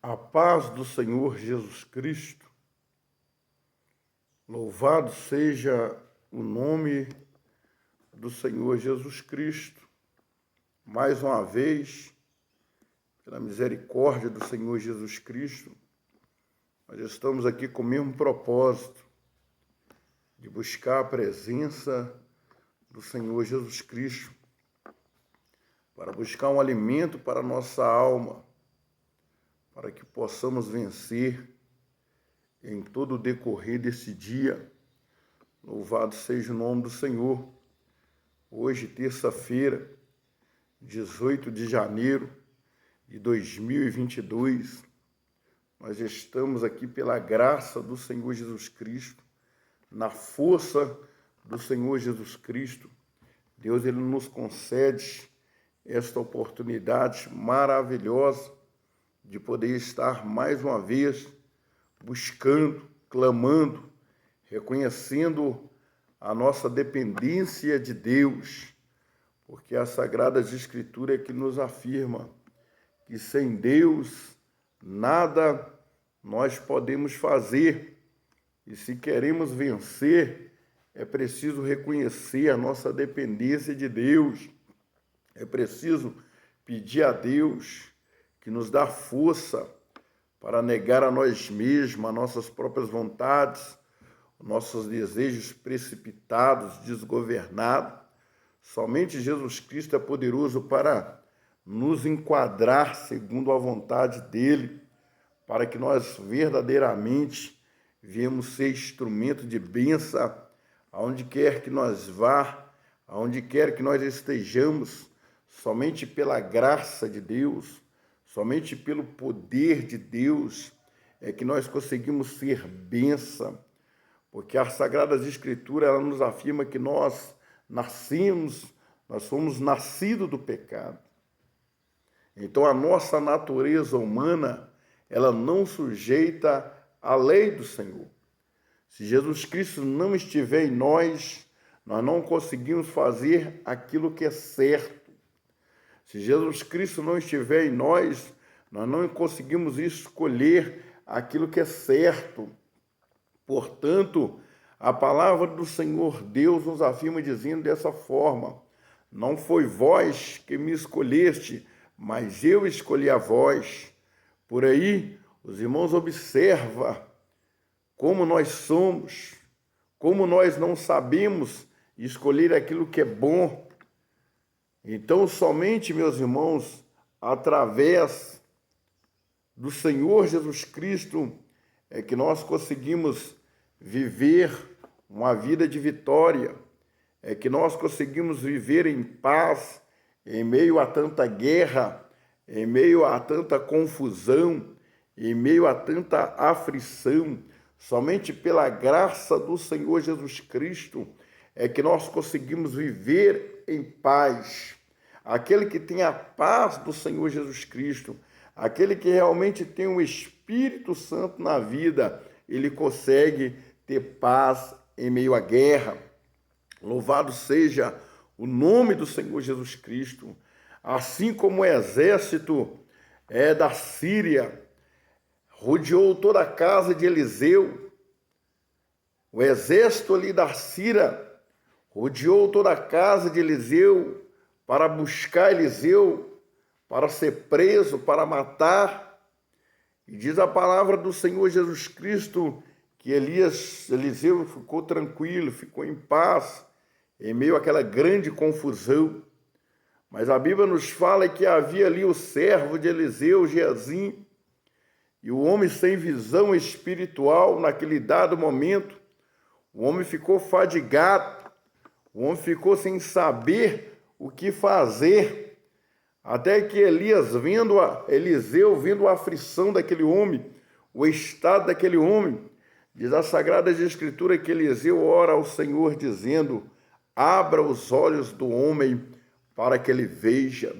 A paz do Senhor Jesus Cristo, louvado seja o nome do Senhor Jesus Cristo. Mais uma vez, pela misericórdia do Senhor Jesus Cristo, nós estamos aqui com o mesmo propósito de buscar a presença do Senhor Jesus Cristo, para buscar um alimento para a nossa alma, para que possamos vencer em todo o decorrer desse dia. Louvado seja o nome do Senhor. Hoje, terça-feira, 18 de janeiro de 2022, nós estamos aqui pela graça do Senhor Jesus Cristo, na força do Senhor Jesus Cristo. Deus, Ele nos concede esta oportunidade maravilhosa de poder estar mais uma vez buscando, clamando, reconhecendo a nossa dependência de Deus, porque a Sagrada Escritura é que nos afirma que sem Deus nada nós podemos fazer, e se queremos vencer, é preciso reconhecer a nossa dependência de Deus, é preciso pedir a Deus que nos dá força para negar a nós mesmos, as nossas próprias vontades, nossos desejos precipitados, desgovernados. Somente Jesus Cristo é poderoso para nos enquadrar segundo a vontade dEle, para que nós verdadeiramente viemos ser instrumento de bênção, aonde quer que nós vá, aonde quer que nós estejamos, somente pela graça de Deus, somente pelo poder de Deus é que nós conseguimos ser bênção, porque a Sagrada Escritura ela nos afirma que nós somos nascidos do pecado. Então a nossa natureza humana, ela não sujeita à lei do Senhor. Se Jesus Cristo não estiver em nós, nós não conseguimos fazer aquilo que é certo. Se Jesus Cristo não estiver em nós, nós não conseguimos escolher aquilo que é certo. Portanto, a palavra do Senhor Deus nos afirma dizendo dessa forma: não foi vós que me escolheste, mas eu escolhi a vós. Por aí, os irmãos observam como nós somos, como nós não sabemos escolher aquilo que é bom. Então, somente, meus irmãos, através do Senhor Jesus Cristo, é que nós conseguimos viver uma vida de vitória, é que nós conseguimos viver em paz, em meio a tanta guerra, em meio a tanta confusão, em meio a tanta aflição. Somente pela graça do Senhor Jesus Cristo é que nós conseguimos viver em paz. Aquele que tem a paz do Senhor Jesus Cristo, aquele que realmente tem o Espírito Santo na vida, ele consegue ter paz em meio à guerra. Louvado seja o nome do Senhor Jesus Cristo. Assim como o exército da Síria rodeou toda a casa de Eliseu, o exército ali da Síria rodeou toda a casa de Eliseu para buscar Eliseu, para ser preso, para matar. E diz a palavra do Senhor Jesus Cristo que Eliseu ficou tranquilo, ficou em paz, em meio àquela grande confusão. Mas a Bíblia nos fala que havia ali o servo de Eliseu, Geazi, e o homem sem visão espiritual, naquele dado momento, o homem ficou fadigado, o homem ficou sem saber o que fazer, até que Eliseu vendo a aflição daquele homem, o estado daquele homem, diz a Sagrada Escritura que Eliseu ora ao Senhor dizendo: abra os olhos do homem para que ele veja.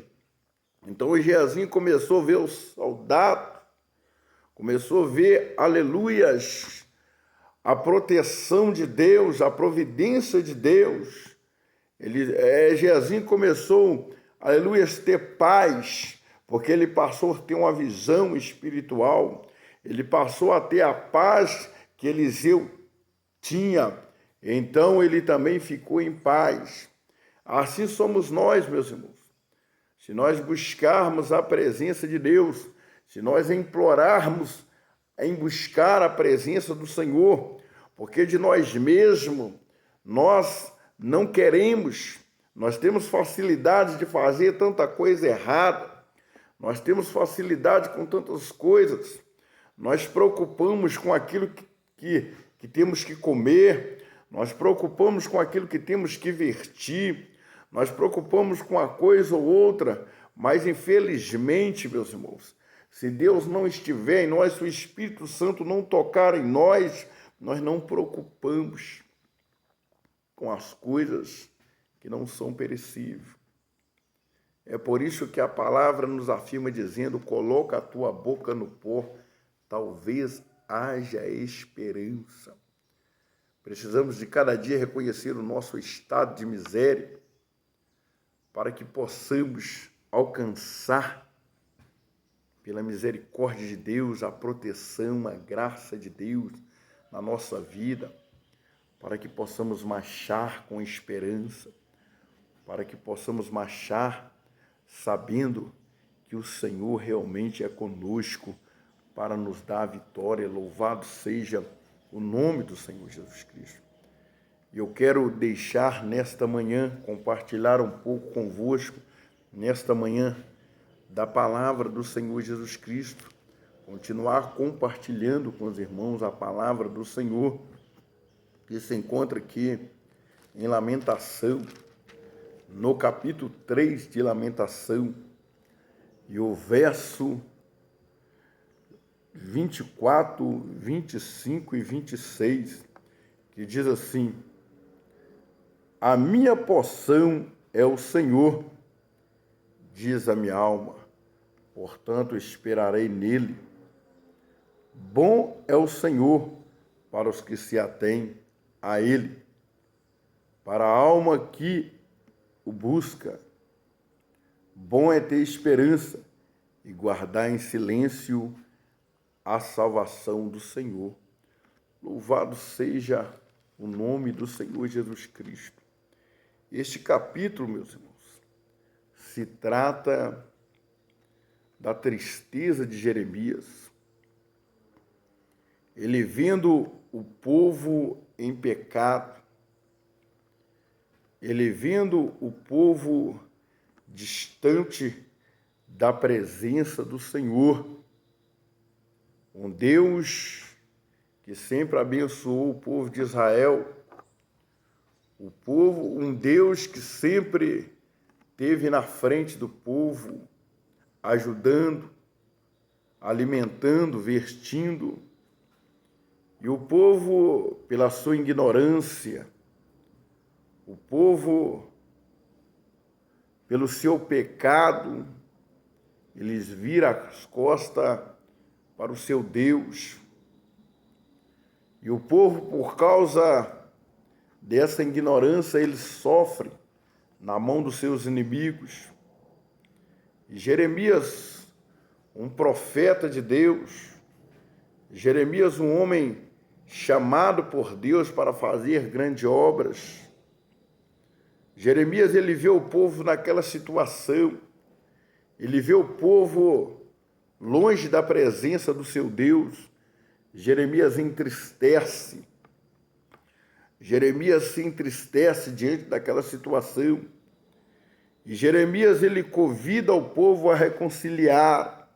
Então o Geazi começou a ver os soldados, começou a ver, aleluias, a proteção de Deus, a providência de Deus. Geazi começou, aleluia, ter paz, porque ele passou a ter uma visão espiritual, ele passou a ter a paz que Eliseu tinha, então ele também ficou em paz. Assim somos nós, meus irmãos. Se nós buscarmos a presença de Deus, se nós implorarmos em buscar a presença do Senhor, porque de nós mesmos nós não queremos, nós temos facilidade de fazer tanta coisa errada, nós temos facilidade com tantas coisas, nós preocupamos com aquilo que temos que comer, nós preocupamos com aquilo que temos que vestir, nós preocupamos com uma coisa ou outra, mas infelizmente, meus irmãos, se Deus não estiver em nós, se o Espírito Santo não tocar em nós, nós não preocupamos com as coisas que não são perecíveis. É por isso que a palavra nos afirma dizendo: coloca a tua boca no pó, talvez haja esperança. Precisamos de cada dia reconhecer o nosso estado de miséria para que possamos alcançar, pela misericórdia de Deus, a proteção, a graça de Deus na nossa vida, para que possamos marchar com esperança, para que possamos marchar sabendo que o Senhor realmente é conosco para nos dar a vitória. Louvado seja o nome do Senhor Jesus Cristo. E eu quero deixar nesta manhã, compartilhar um pouco convosco, nesta manhã, da palavra do Senhor Jesus Cristo, continuar compartilhando com os irmãos a palavra do Senhor, que se encontra aqui em Lamentação, no capítulo 3 de Lamentação, e o verso 24, 25 e 26, que diz assim: a minha porção é o Senhor, diz a minha alma, portanto esperarei nele. Bom é o Senhor para os que se atêm a ele, para a alma que o busca. Bom é ter esperança e guardar em silêncio a salvação do Senhor. Louvado seja o nome do Senhor Jesus Cristo. Este capítulo, meus irmãos, se trata da tristeza de Jeremias. Ele vendo o povo em pecado, ele vendo o povo distante da presença do Senhor, um Deus que sempre abençoou o povo de Israel, um Deus que sempre esteve na frente do povo, ajudando, alimentando, vestindo, e o povo, pela sua ignorância, o povo, pelo seu pecado, eles viram as costas para o seu Deus. E o povo, por causa dessa ignorância, ele sofre na mão dos seus inimigos. E Jeremias, um profeta de Deus, Jeremias, um homem chamado por Deus para fazer grandes obras, Jeremias, ele vê o povo naquela situação, ele vê o povo longe da presença do seu Deus. Jeremias entristece. Jeremias se entristece diante daquela situação. E Jeremias, ele convida o povo a reconciliar.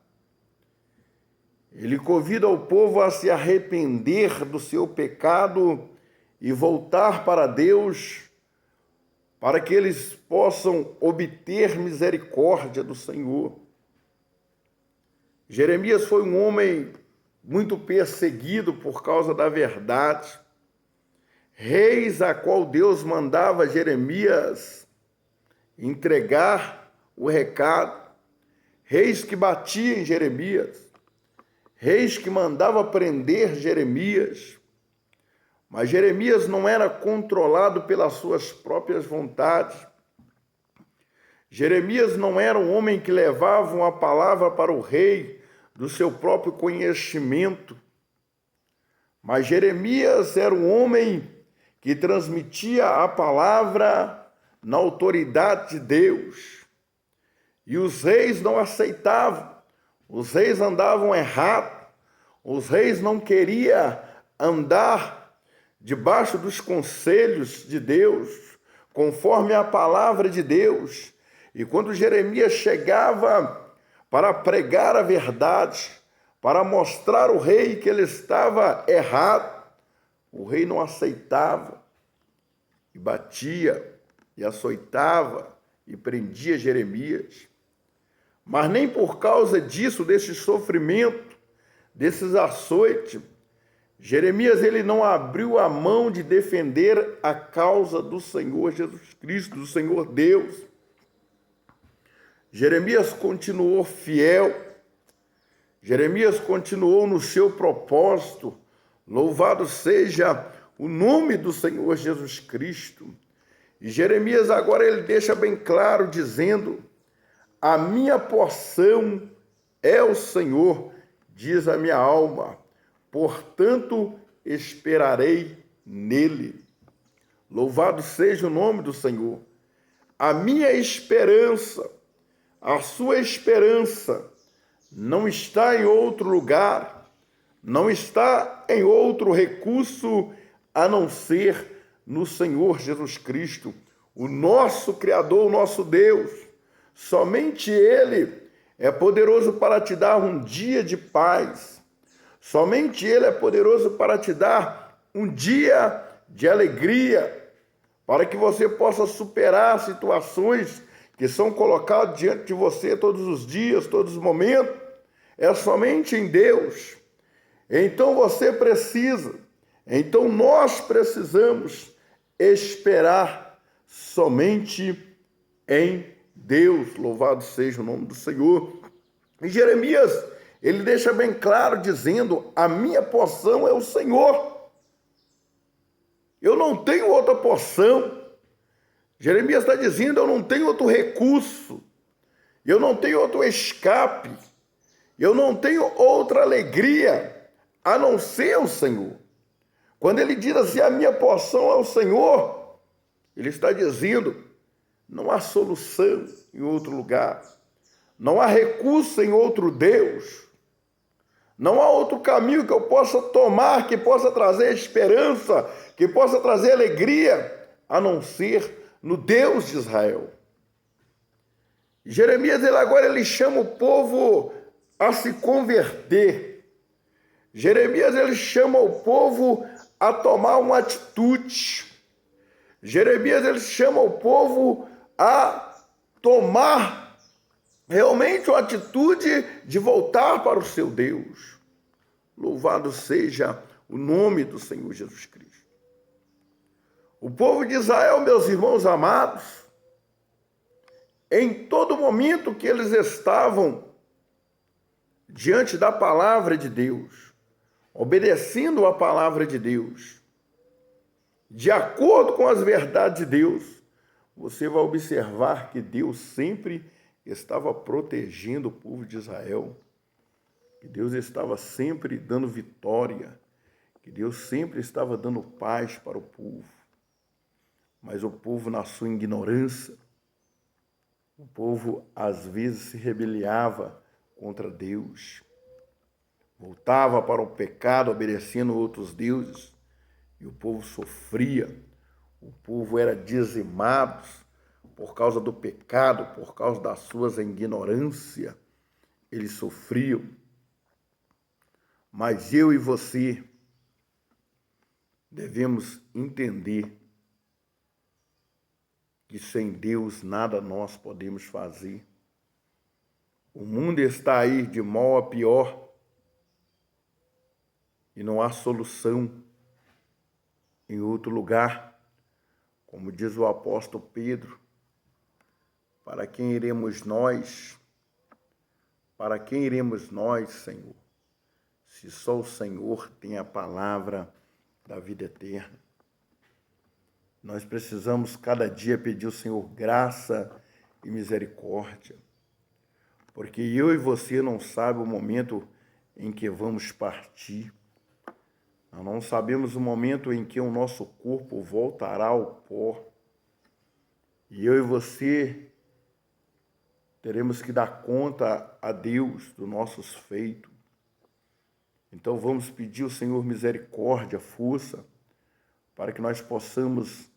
Ele convida o povo a se arrepender do seu pecado e voltar para Deus, para que eles possam obter misericórdia do Senhor. Jeremias foi um homem muito perseguido por causa da verdade. Reis a qual Deus mandava Jeremias entregar o recado, reis que batiam em Jeremias, reis que mandava prender Jeremias, mas Jeremias não era controlado pelas suas próprias vontades. Jeremias não era um homem que levava uma palavra para o rei do seu próprio conhecimento, mas Jeremias era um homem que transmitia a palavra na autoridade de Deus. E os reis não aceitavam, os reis andavam errados, os reis não queriam andar debaixo dos conselhos de Deus, conforme a palavra de Deus. E quando Jeremias chegava para pregar a verdade, para mostrar ao rei que ele estava errado, o rei não aceitava, e batia, e açoitava, e prendia Jeremias. Mas nem por causa disso, desse sofrimento, desses açoites, Jeremias ele não abriu a mão de defender a causa do Senhor Jesus Cristo, do Senhor Deus. Jeremias continuou fiel, Jeremias continuou no seu propósito. Louvado seja o nome do Senhor Jesus Cristo. E Jeremias agora ele deixa bem claro dizendo: a minha porção é o Senhor, diz a minha alma, portanto esperarei nele. Louvado seja o nome do Senhor. A minha esperança, a sua esperança não está em outro lugar, não está em outro recurso a não ser no Senhor Jesus Cristo, o nosso Criador, o nosso Deus. Somente Ele é poderoso para te dar um dia de paz. Somente Ele é poderoso para te dar um dia de alegria, para que você possa superar situações que são colocadas diante de você todos os dias, todos os momentos. É somente em Deus. Então nós precisamos esperar somente em Deus. Louvado seja o nome do Senhor. E Jeremias, ele deixa bem claro dizendo: a minha porção é o Senhor. Eu não tenho outra porção. Jeremias está dizendo: eu não tenho outro recurso. Eu não tenho outro escape. Eu não tenho outra alegria a não ser o Senhor. Quando ele diz assim: a minha porção é o Senhor, ele está dizendo: não há solução em outro lugar. Não há recurso em outro Deus. Não há outro caminho que eu possa tomar, que possa trazer esperança, que possa trazer alegria, a não ser no Deus de Israel. Jeremias, ele chama o povo a se converter. Jeremias, ele chama o povo a tomar uma atitude. Jeremias, ele chama o povo a tomar realmente uma atitude de voltar para o seu Deus. Louvado seja o nome do Senhor Jesus Cristo. O povo de Israel, meus irmãos amados, em todo momento que eles estavam diante da palavra de Deus, obedecendo a palavra de Deus, de acordo com as verdades de Deus, você vai observar que Deus sempre estava protegendo o povo de Israel, que Deus estava sempre dando vitória, que Deus sempre estava dando paz para o povo. Mas o povo, na sua ignorância, o povo às vezes se rebeliava contra Deus, voltava para o pecado, obedecendo outros deuses, e o povo sofria, o povo era dizimado por causa do pecado, por causa das suas ignorâncias, eles sofriam. Mas eu e você devemos entender que sem Deus nada nós podemos fazer. O mundo está aí de mal a pior e não há solução em outro lugar. Como diz o apóstolo Pedro: para quem iremos nós? Para quem iremos nós, Senhor? Se só o Senhor tem a palavra da vida eterna. Nós precisamos cada dia pedir ao Senhor graça e misericórdia, porque eu e você não sabemos o momento em que vamos partir. Nós não sabemos o momento em que o nosso corpo voltará ao pó. E eu e você teremos que dar conta a Deus dos nossos feitos. Então vamos pedir ao Senhor misericórdia, força, para que nós possamos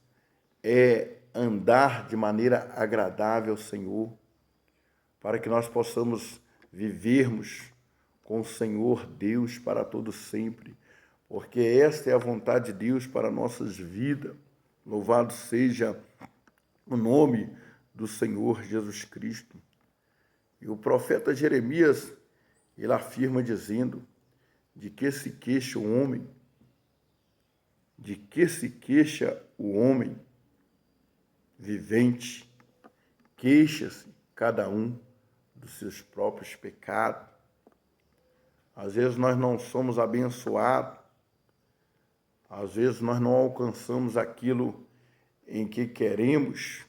andar de maneira agradável ao Senhor, para que nós possamos vivermos com o Senhor Deus para todo sempre, porque esta é a vontade de Deus para nossas vidas. Louvado seja o nome do Senhor Jesus Cristo. E o profeta Jeremias, ele afirma dizendo, de que se queixa o homem? De que se queixa o homem vivente? Queixa-se cada um dos seus próprios pecados. Às vezes nós não somos abençoados, às vezes nós não alcançamos aquilo em que queremos,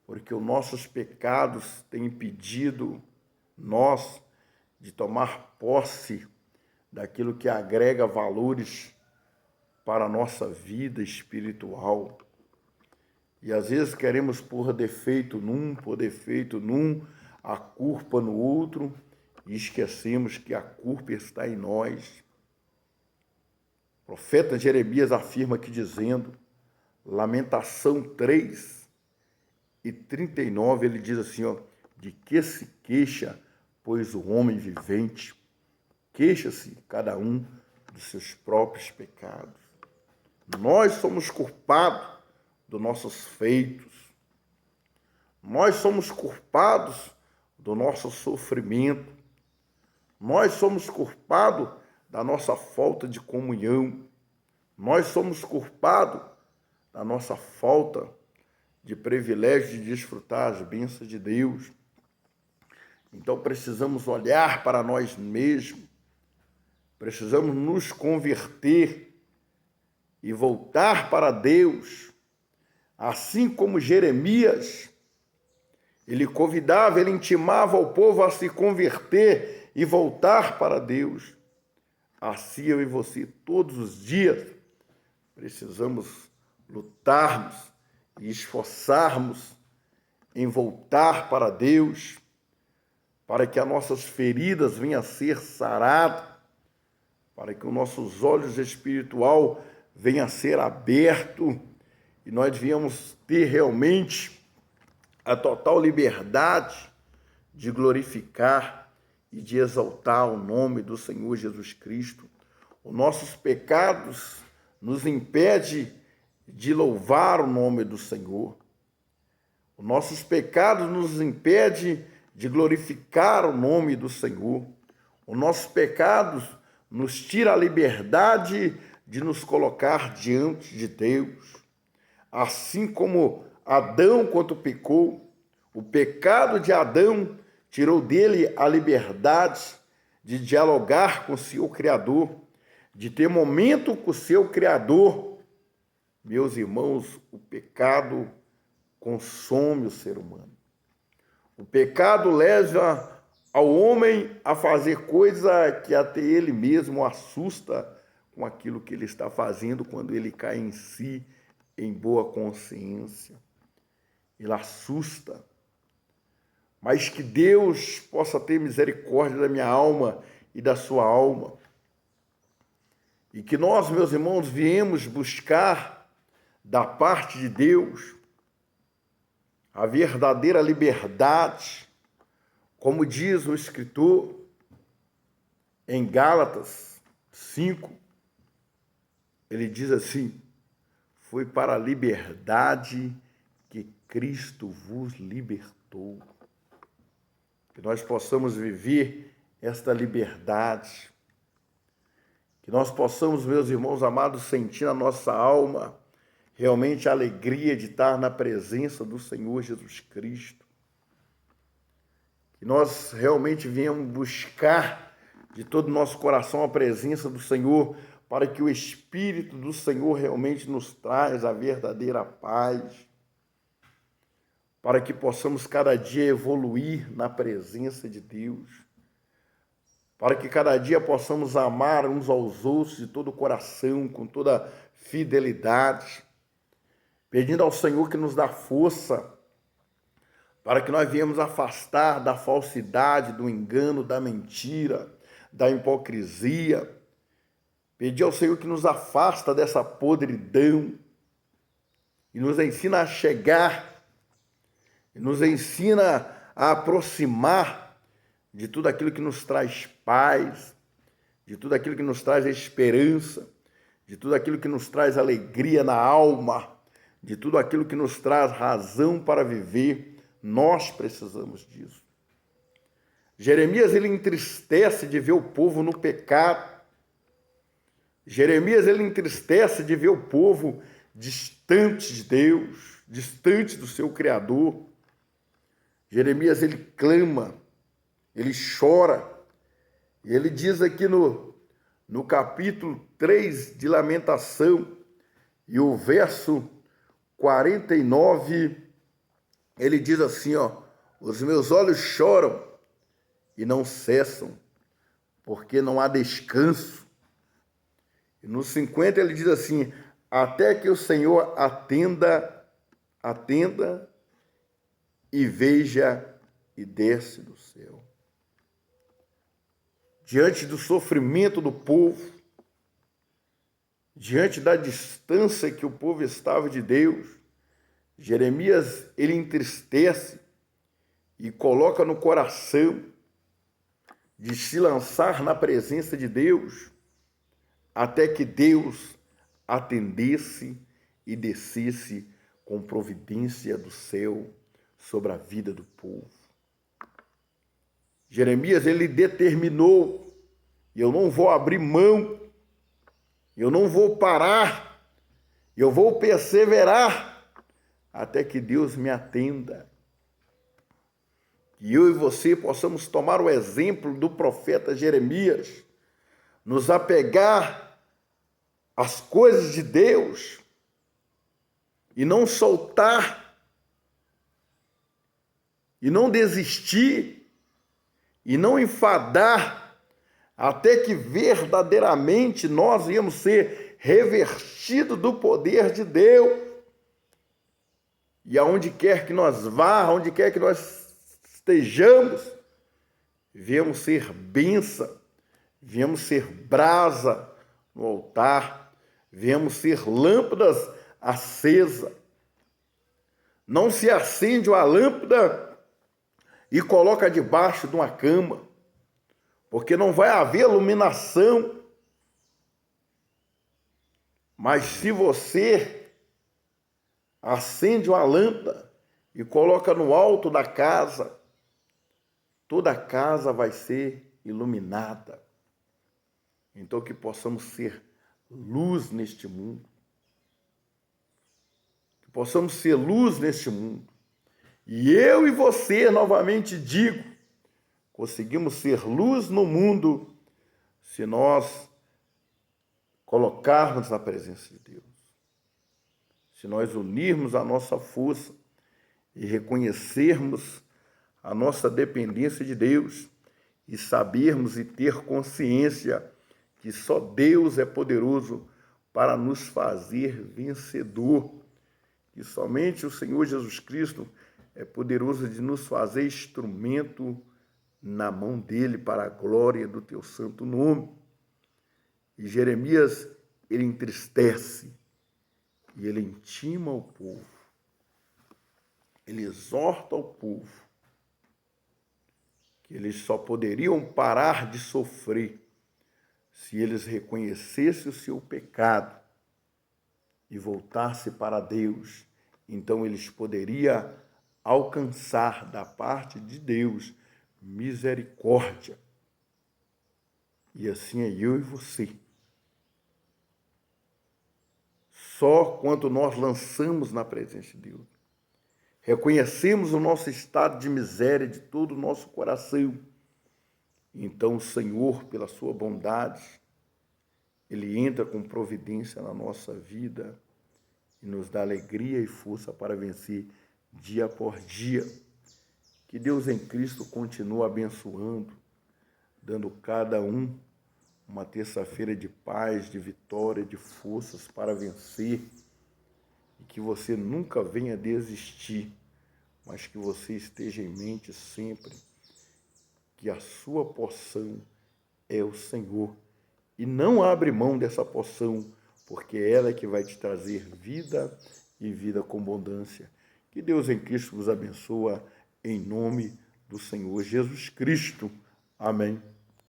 porque os nossos pecados têm impedido nós de tomar posse daquilo que agrega valores para a nossa vida espiritual. E às vezes queremos pôr defeito num, a culpa no outro, e esquecemos que a culpa está em nós. O profeta Jeremias afirma aqui dizendo, Lamentação 3:39, ele diz assim, de que se queixa, pois o homem vivente? Queixa-se cada um dos seus próprios pecados. Nós somos culpados dos nossos feitos. Nós somos culpados do nosso sofrimento. Nós somos culpados da nossa falta de comunhão. Nós somos culpados da nossa falta de privilégio de desfrutar as bênçãos de Deus. Então precisamos olhar para nós mesmos, precisamos nos converter e voltar para Deus, assim como Jeremias, ele convidava, ele intimava o povo a se converter e voltar para Deus. Assim eu e você, todos os dias, precisamos lutarmos e esforçarmos em voltar para Deus, para que as nossas feridas venham a ser saradas, para que os nossos olhos espiritual venham a ser abertos e nós venhamos ter realmente a total liberdade de glorificar e de exaltar o nome do Senhor Jesus Cristo. Os nossos pecados nos impedem de louvar o nome do Senhor. Os nossos pecados nos impedem de glorificar o nome do Senhor. Os nossos pecados nos tiram a liberdade de nos colocar diante de Deus. Assim como Adão, quando pecou, o pecado de Adão tirou dele a liberdade de dialogar com o seu Criador, de ter momento com o seu Criador. Meus irmãos, o pecado consome o ser humano. O pecado leva ao homem a fazer coisa que até ele mesmo assusta com aquilo que ele está fazendo quando ele cai em si, em boa consciência. Ele assusta. Mas que Deus possa ter misericórdia da minha alma e da sua alma. E que nós, meus irmãos, viemos buscar da parte de Deus a verdadeira liberdade, como diz o escritor em Gálatas 5, ele diz assim, foi para a liberdade que Cristo vos libertou. Que nós possamos viver esta liberdade, que nós possamos, meus irmãos amados, sentir na nossa alma realmente a alegria de estar na presença do Senhor Jesus Cristo. Que nós realmente venhamos buscar de todo o nosso coração a presença do Senhor, para que o Espírito do Senhor realmente nos traz a verdadeira paz. para que possamos cada dia evoluir na presença de Deus, para que cada dia possamos amar uns aos outros de todo o coração, com toda fidelidade, pedindo ao Senhor que nos dá força para que nós viemos afastar da falsidade, do engano, da mentira, da hipocrisia. Pedir ao Senhor que nos afasta dessa podridão e nos ensina a chegar, e nos ensina a aproximar de tudo aquilo que nos traz paz, de tudo aquilo que nos traz esperança, de tudo aquilo que nos traz alegria na alma, de tudo aquilo que nos traz razão para viver. Nós precisamos disso. Jeremias, ele entristece de ver o povo no pecado. Jeremias, ele entristece de ver o povo distante de Deus, distante do seu Criador. Jeremias, ele clama, ele chora. E ele diz aqui no capítulo 3 de Lamentação, e o verso 49, ele diz assim, os meus olhos choram e não cessam, porque não há descanso. E no 50 ele diz assim, até que o Senhor atenda e veja e desce do céu. Diante do sofrimento do povo, diante da distância que o povo estava de Deus, Jeremias, ele entristece e coloca no coração de se lançar na presença de Deus, até que Deus atendesse e descesse com providência do céu sobre a vida do povo. Jeremias, ele determinou, eu não vou abrir mão, eu não vou parar, eu vou perseverar, até que Deus me atenda. Que eu e você possamos tomar o exemplo do profeta Jeremias, nos apegar às coisas de Deus e não soltar, e não desistir, e não enfadar, até que verdadeiramente nós íamos ser revestidos do poder de Deus. E aonde quer que nós vá, aonde quer que nós estejamos, viemos ser bênção, viemos ser brasa no altar, viemos ser lâmpadas acesas. Não se acende uma lâmpada e coloca debaixo de uma cama, porque não vai haver iluminação. Mas se você acende uma lâmpada e coloca no alto da casa, toda a casa vai ser iluminada. Então que possamos ser luz neste mundo. Que possamos ser luz neste mundo. E eu e você, novamente digo, conseguimos ser luz no mundo se nós colocarmos na presença de Deus. Se nós unirmos a nossa força e reconhecermos a nossa dependência de Deus e sabermos e ter consciência que só Deus é poderoso para nos fazer vencedor, que somente o Senhor Jesus Cristo é poderoso de nos fazer instrumento na mão dele para a glória do teu santo nome. E Jeremias, ele entristece e ele intima o povo, ele exorta o povo que eles só poderiam parar de sofrer se eles reconhecessem o seu pecado e voltassem para Deus. Então eles poderiam alcançar da parte de Deus misericórdia. E assim é eu e você. Só quando nós lançamos na presença de Deus, reconhecemos o nosso estado de miséria de todo o nosso coração, então o Senhor, pela sua bondade, ele entra com providência na nossa vida e nos dá alegria e força para vencer dia por dia. Que Deus em Cristo continue abençoando, dando cada um uma terça-feira de paz, de vitória, de forças para vencer. E que você nunca venha desistir, mas que você esteja em mente sempre que a sua porção é o Senhor. E não abre mão dessa porção, porque ela é que vai te trazer vida e vida com abundância. Que Deus em Cristo vos abençoe em nome do Senhor Jesus Cristo. Amém.